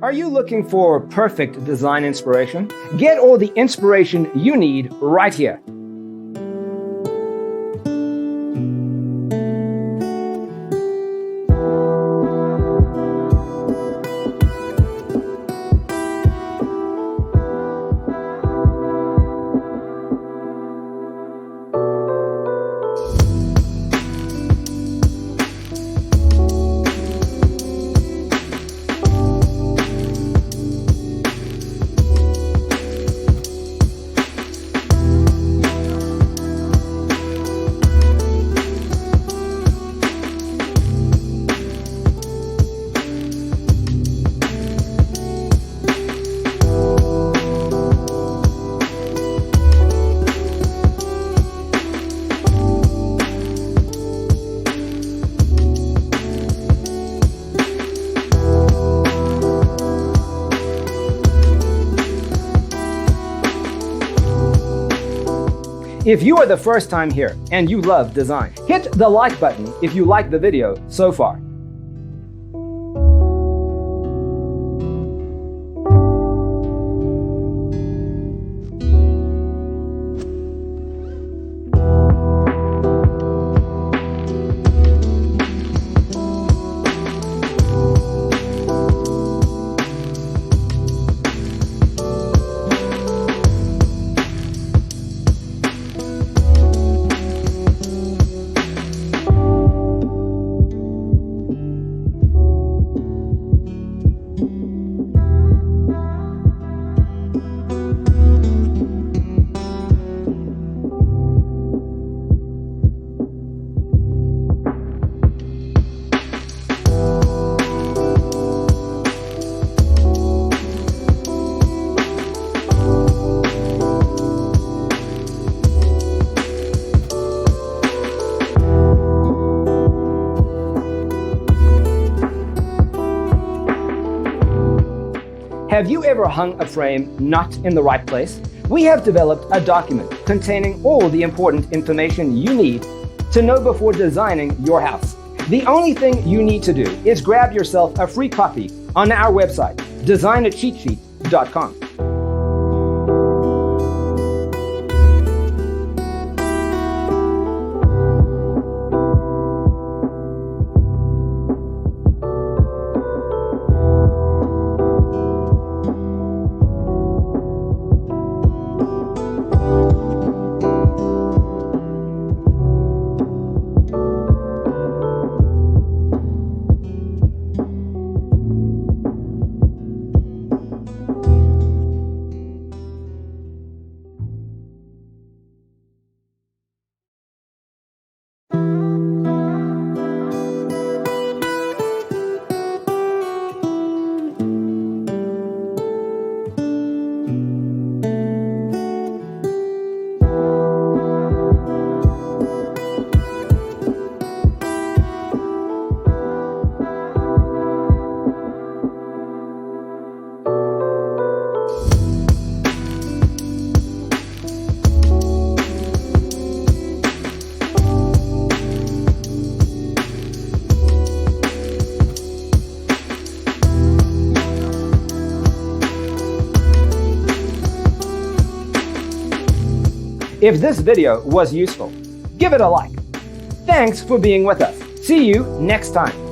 Are you looking for perfect design inspiration? Get all the inspiration you need right here. If you are the first time here and you love design, hit the like button if you like the video so far. Have you ever hung a frame not in the right place? We have developed a document containing all the important information you need to know before designing your house. The only thing you need to do is grab yourself a free copy on our website, designacheatsheet.com. If this video was useful, give it a like. Thanks for being with us. See you next time.